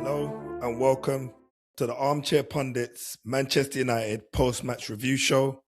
Hello and welcome to the Armchair Pundits Manchester United post-match review show.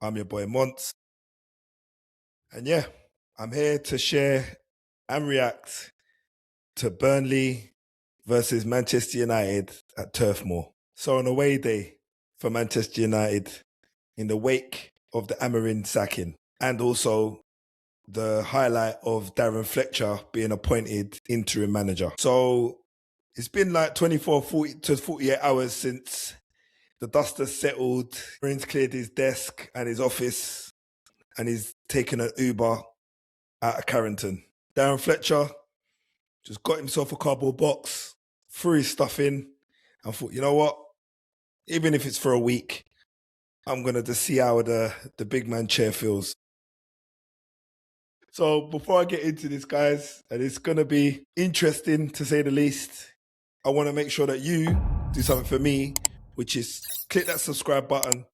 I'm your boy Mont. And yeah, I'm here to share and react to Burnley versus Manchester United at Turf Moor. So an away day for Manchester United in the wake of the Amorim sacking, and also the highlight of Darren Fletcher being appointed interim manager. So it's been like 40 to 48 hours since the dust has settled. Prince cleared his desk and his office and he's taken an Uber out of Carrington. Darren Fletcher just got himself a cardboard box, threw his stuff in and thought, you know what? Even if it's for a week, I'm going to just see how the big man chair feels. So before I get into this, guys, and it's going to be interesting to say the least, I want to make sure that you do something for me, which is click that subscribe button,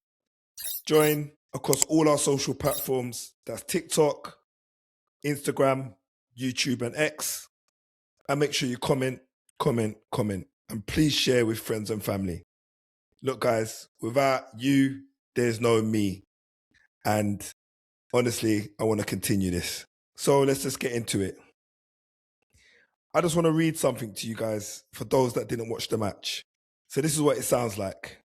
join across all our social platforms. That's TikTok, Instagram, YouTube, and X. And make sure you comment, and please share with friends and family. Look, guys, without you, there's no me. And honestly, I want to continue this. So let's just get into it. I just want to read something to you guys for those that didn't watch the match. So this is what it sounds like.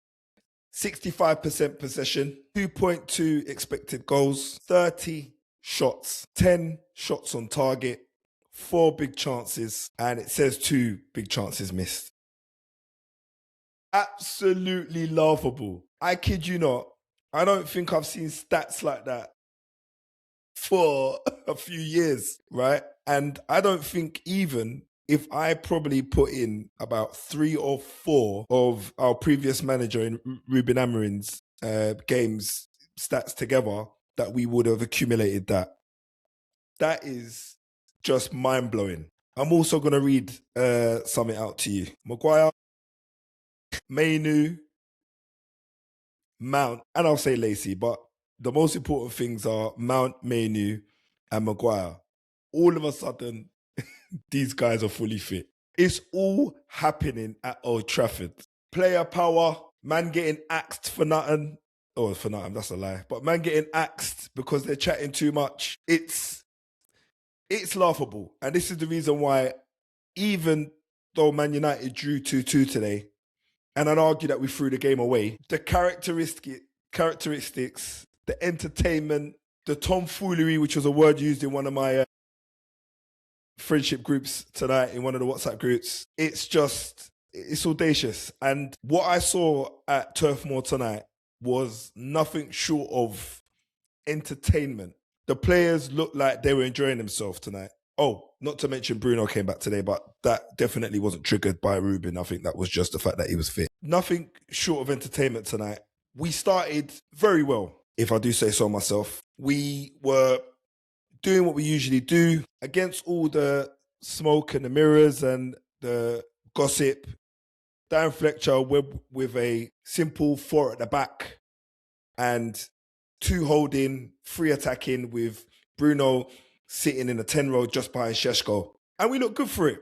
65% possession, 2.2 expected goals, 30 shots, 10 shots on target, 4 big chances, and it says 2 big chances missed. Absolutely laughable. I kid you not. I don't think I've seen stats like that for a few years, right? And I don't think even if I probably put in about 3 or 4 of our previous manager in Ruben Amorim's games stats together, that we would have accumulated that. That is just mind-blowing. I'm also going to read something out to you. Maguire, Mainoo, Mount, and I'll say Lacey, but the most important things are Mount, Mainoo, and Maguire. All of a sudden, these guys are fully fit. It's all happening at Old Trafford. Player power, man getting axed for nothing. Oh, for nothing, that's a lie. But man getting axed because they're chatting too much. It's laughable. And this is the reason why, even though Man United drew 2-2 today, and I'd argue that we threw the game away, the characteristics, the entertainment, the tomfoolery, which was a word used in one of my friendship groups tonight, in one of the WhatsApp groups, it's audacious. And what I saw at Turf Moor tonight was nothing short of entertainment. The players looked like they were enjoying themselves tonight. Oh, not to mention Bruno came back today, but that definitely wasn't triggered by Ruben. I think that was just the fact that he was fit. Nothing short of entertainment tonight. We started very well, if I do say so myself. We were doing what we usually do against all the smoke and the mirrors and the gossip. Darren Fletcher with a simple 4 at the back and 2 holding, 3 attacking, with Bruno sitting in a 10 row just behind Sesko. And we looked good for it.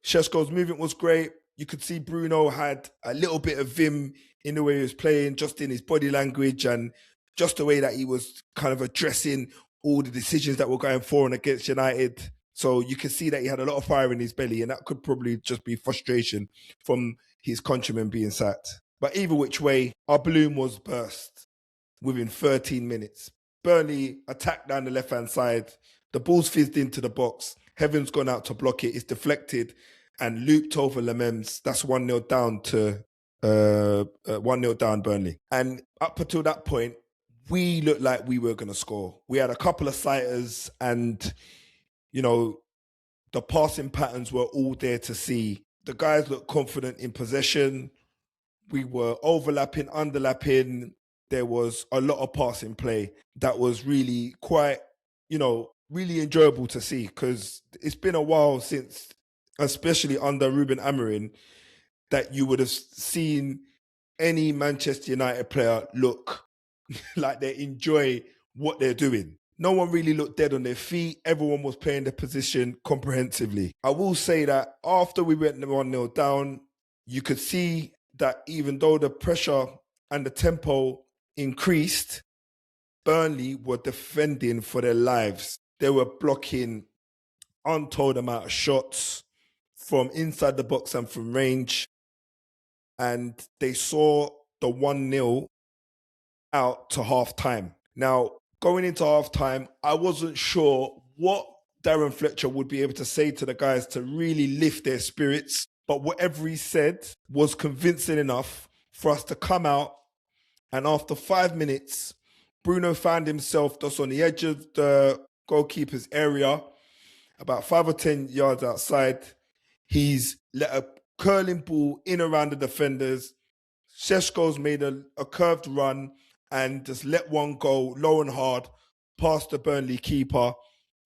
Sesko's movement was great. You could see Bruno had a little bit of vim in the way he was playing, just in his body language and just the way that he was kind of addressing all the decisions that were going for and against United. So you could see that he had a lot of fire in his belly, and that could probably just be frustration from his countrymen being sacked. But either which way, our balloon was burst within 13 minutes. Burnley attacked down the left-hand side. The ball's fizzed into the box. Heaven's gone out to block it. It's deflected and looped over Lemens. That's 1-0 down to 1-0 down Burnley. And up until that point, we looked like we were going to score. We had a couple of sighters and, you know, the passing patterns were all there to see. The guys looked confident in possession. We were overlapping, underlapping. There was a lot of passing play that was really quite, really enjoyable to see, because it's been a while since, especially under Ruben Amori, that you would have seen any Manchester United player look like they enjoy what they're doing. no one really looked dead on their feet. Everyone was playing their position comprehensively. I will say that after we went 1-0 down, you could see that even though the pressure and the tempo increased, Burnley were defending for their lives. They were blocking untold amount of shots from inside the box and from range. And they saw the 1-0 out to half time. Now, going into half time, I wasn't sure what Darren Fletcher would be able to say to the guys to really lift their spirits. But whatever he said was convincing enough for us to come out. And after 5 minutes, Bruno found himself just on the edge of the goalkeeper's area, about 5 or 10 yards outside. He's let a curling ball in around the defenders. Sesko's made a curved run and just let one go low and hard past the Burnley keeper.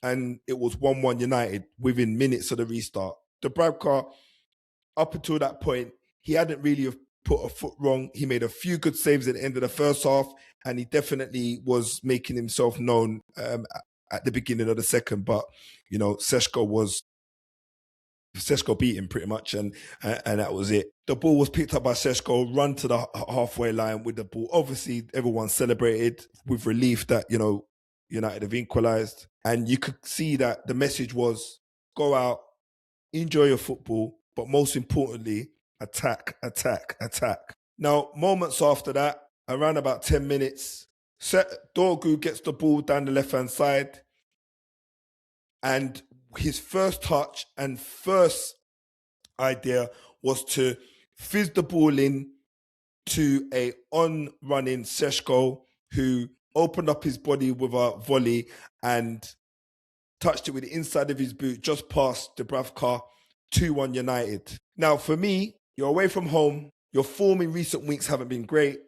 And it was 1-1 United within minutes of the restart. Dubravka, up until that point, he hadn't really put a foot wrong. He made a few good saves at the end of the first half, and he definitely was making himself known at the beginning of the second. But, you know, Sesko beat him pretty much, and that was it. The ball was picked up by Sesko, run to the halfway line with the ball. Obviously, everyone celebrated with relief that, you know, United have equalised. And you could see that the message was, go out, enjoy your football, but most importantly, attack, attack, attack. Now, moments after that, around about 10 minutes, Dorgu gets the ball down the left-hand side, and his first touch and first idea was to fizz the ball in to a on-running Sesko, who opened up his body with a volley and touched it with the inside of his boot just past Dubravka. 2-1 United. Now, for me, you're away from home. Your form in recent weeks haven't been great.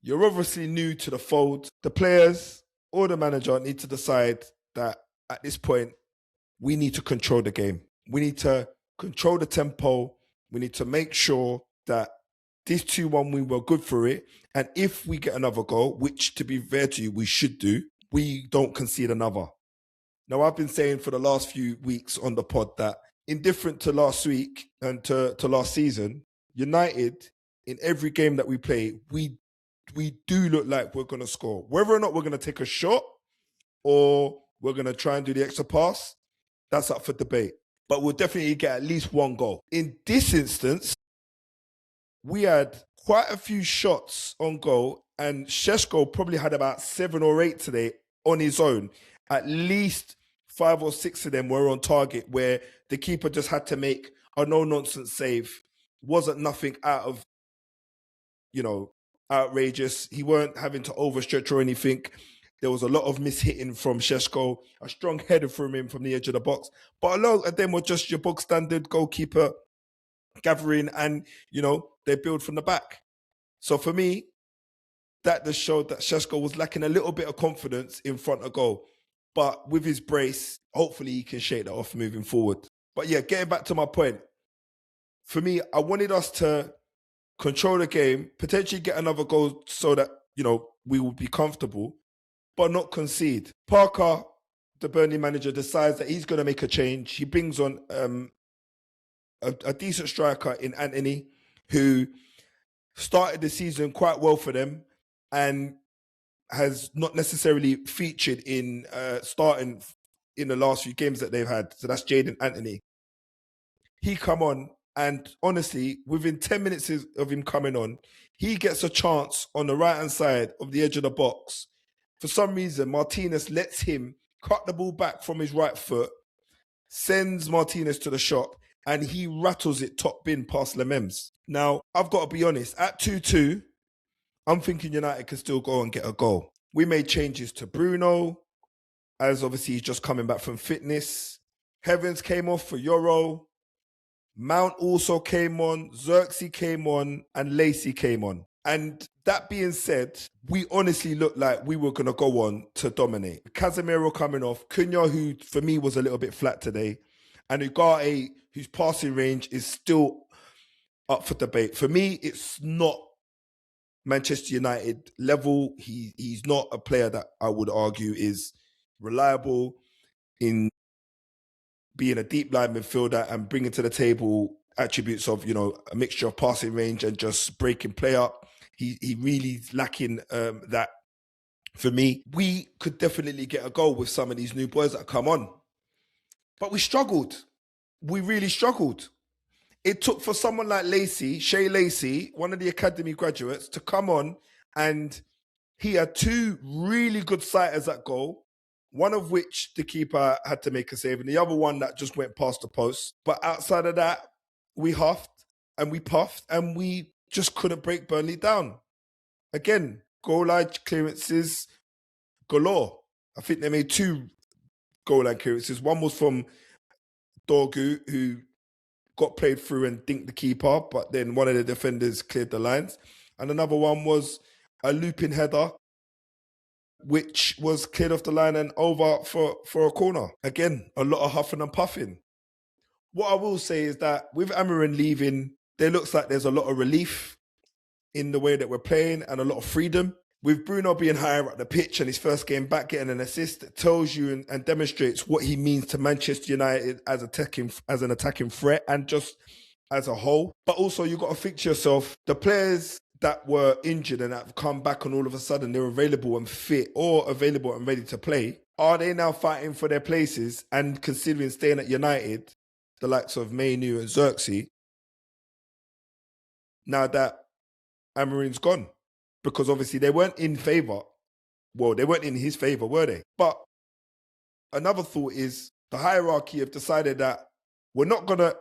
You're obviously new to the fold. The players or the manager need to decide that at this point, we need to control the game. We need to control the tempo. We need to make sure that this 2-1 win, we're good for it. And if we get another goal, which to be fair to you, we should do, we don't concede another. Now, I've been saying for the last few weeks on the pod that indifferent to last week and to last season, United, in every game that we play, we do look like we're going to score. Whether or not we're going to take a shot or we're going to try and do the extra pass, that's up for debate. But we'll definitely get at least one goal. In this instance, we had quite a few shots on goal, and Sesko probably had about 7 or 8 today on his own. At least 5 or 6 of them were on target, where the keeper just had to make a no-nonsense save. Wasn't nothing out of, you know, outrageous. He weren't having to overstretch or anything. There was a lot of mishitting from Sesko, a strong header from him from the edge of the box. But a lot of them were just your bog standard goalkeeper gathering, and, you know, they build from the back. So for me, that just showed that Sesko was lacking a little bit of confidence in front of goal. But with his brace, hopefully he can shake that off moving forward. But yeah, getting back to my point, for me, I wanted us to control the game, potentially get another goal so that, you know, we would be comfortable, but not concede. Parker, the Burnley manager, decides that he's going to make a change. He brings on a decent striker in Anthony, who started the season quite well for them and has not necessarily featured in starting in the last few games that they've had. So that's Jaden Anthony. He come on, and honestly, within 10 minutes of him coming on, he gets a chance on the right-hand side of the edge of the box. For some reason, Martinez lets him cut the ball back from his right foot, sends Martinez to the shot, and he rattles it top bin past Lemems. Now, I've got to be honest, at 2-2, I'm thinking United can still go and get a goal. We made changes to Bruno, as obviously he's just coming back from fitness. Heavens came off for Euro. Mount also came on. Xerxes came on. And Lacey came on. And that being said, we honestly looked like we were going to go on to dominate. Casemiro coming off. Cunha, who for me was a little bit flat today. And Ugarte, whose passing range is still up for debate. For me, it's not Manchester United level. He's not a player that I would argue is reliable in being a deep line midfielder and bringing to the table attributes of, a mixture of passing range and just breaking play up. He really is lacking that for me. We could definitely get a goal with some of these new boys that come on. But we struggled. We really struggled. It took for someone like Shea Lacey, one of the academy graduates, to come on, and he had two really good sighters at goal, one of which the keeper had to make a save, and the other one that just went past the post. But outside of that, we huffed and we puffed, and we just couldn't break Burnley down. Again, goal line clearances galore. I think they made two goal line clearances. One was from Dorgu, who got played through and dinked the keeper, but then one of the defenders cleared the lines. And another one was a looping header, which was cleared off the line and over for a corner. Again, a lot of huffing and puffing. What I will say is that with Amorim leaving, there looks like there's a lot of relief in the way that we're playing and a lot of freedom. With Bruno being higher at the pitch and his first game back getting an assist, it tells you and demonstrates what he means to Manchester United as an attacking threat and just as a whole. But also you've got to think to yourself, the players that were injured and have come back and all of a sudden they're available and fit or available and ready to play, are they now fighting for their places and considering staying at United, the likes of Mainoo and Xerxes, now that Amorim's gone? Because obviously they weren't in favour. Well, they weren't in his favour, were they? But another thought is the hierarchy have decided that we're not going to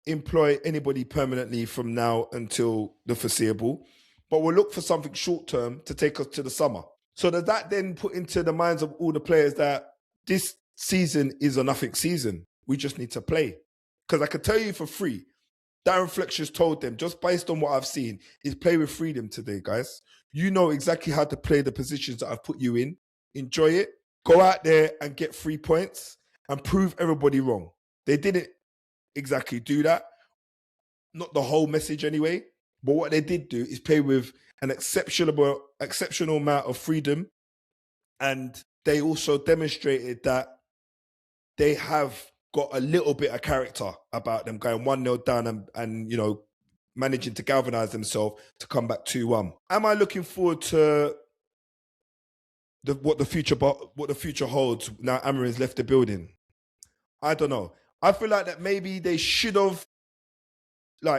employ anybody permanently from now until the foreseeable, but we'll look for something short-term to take us to the summer. So does that then put into the minds of all the players that this season is a nothing season? We just need to play. Because I can tell you for free, Darren Fletcher's told them, just based on what I've seen, is play with freedom today, guys. You know exactly how to play the positions that I've put you in. Enjoy it. Go out there and get 3 points and prove everybody wrong. They didn't exactly do that. Not the whole message anyway. But what they did do is play with an exceptional amount of freedom. And they also demonstrated that they have got a little bit of character about them, going 1-0 down and managing to galvanise themselves to come back 2-1. Am I looking forward to what the future holds now Amorim's left the building? I don't know. I feel like that maybe they should have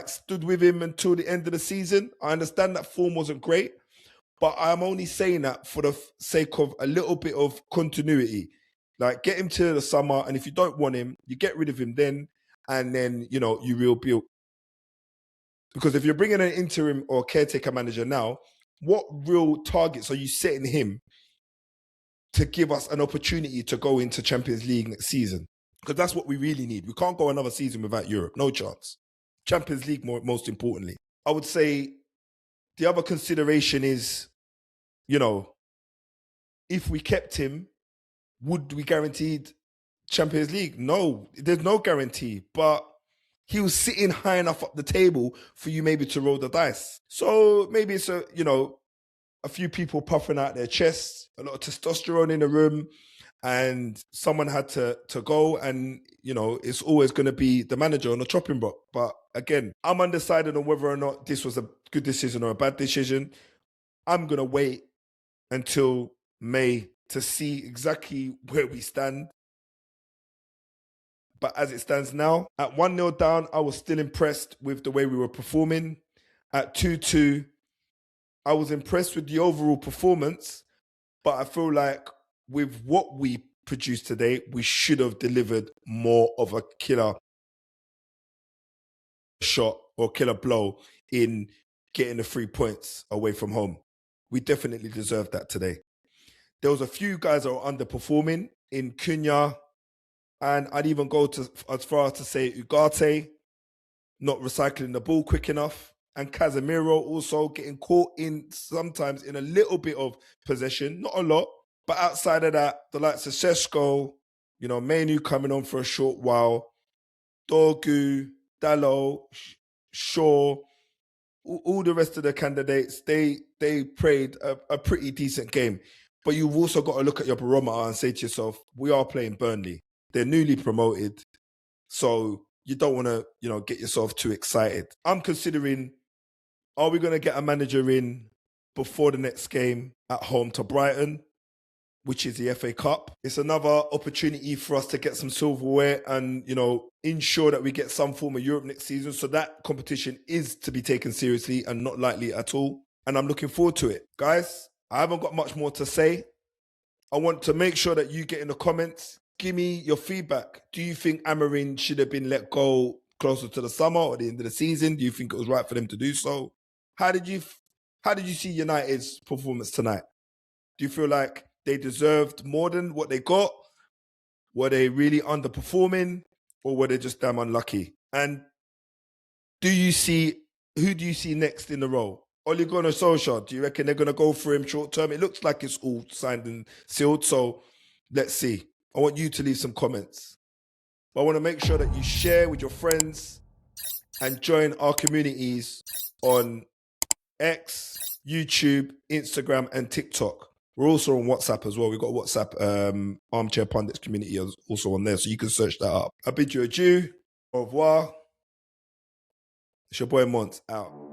stood with him until the end of the season. I understand that form wasn't great, but I'm only saying that for the sake of a little bit of continuity. Get him to the summer, and if you don't want him, you get rid of him then, and then, you rebuild. Because if you're bringing an interim or caretaker manager now, what real targets are you setting him to give us an opportunity to go into Champions League next season? Because that's what we really need. We can't go another season without Europe. No chance. Champions League, most importantly. I would say the other consideration is, if we kept him, would we guaranteed Champions League? No, there's no guarantee. But he was sitting high enough up the table for you maybe to roll the dice. So maybe it's a few people puffing out their chests, a lot of testosterone in the room, and someone had to go, and it's always going to be the manager on the chopping block. But again, I'm undecided on whether or not this was a good decision or a bad decision. I'm going to wait until May to see exactly where we stand. But as it stands now, at 1-0 down, I was still impressed with the way we were performing. At 2-2, I was impressed with the overall performance, but I feel like with what we produced today, we should have delivered more of a killer shot or killer blow in getting the 3 points away from home. We definitely deserved that today. There was a few guys that were underperforming in Cunha, and I'd even go as far as to say Ugarte, not recycling the ball quick enough, and Casemiro also getting caught in sometimes in a little bit of possession, not a lot. But outside of that, the likes of Sesko, Mainoo coming on for a short while, Dorgu, Dalot, Shaw, all the rest of the candidates, they played a pretty decent game. But you've also got to look at your barometer and say to yourself, we are playing Burnley. They're newly promoted. So you don't want to, get yourself too excited. I'm considering, are we going to get a manager in before the next game at home to Brighton, which is the FA Cup? It's another opportunity for us to get some silverware and, ensure that we get some form of Europe next season. So that competition is to be taken seriously and not lightly at all. And I'm looking forward to it. Guys, I haven't got much more to say. I want to make sure that you get in the comments. Give me your feedback. Do you think Amorim should have been let go closer to the summer or the end of the season? Do you think it was right for them to do so? How did you see United's performance tonight? Do you feel like they deserved more than what they got? Were they really underperforming, or were they just damn unlucky? And who do you see next in the role? Ole Gunnar Solskjaer, do you reckon they're going to go for him short term? It looks like it's all signed and sealed, so let's see. I want you to leave some comments. But I want to make sure that you share with your friends and join our communities on X, YouTube, Instagram, and TikTok. We're also on WhatsApp as well. We've got WhatsApp Armchair Pundits community also on there, so you can search that up. I bid you adieu. Au revoir. It's your boy Mont, out.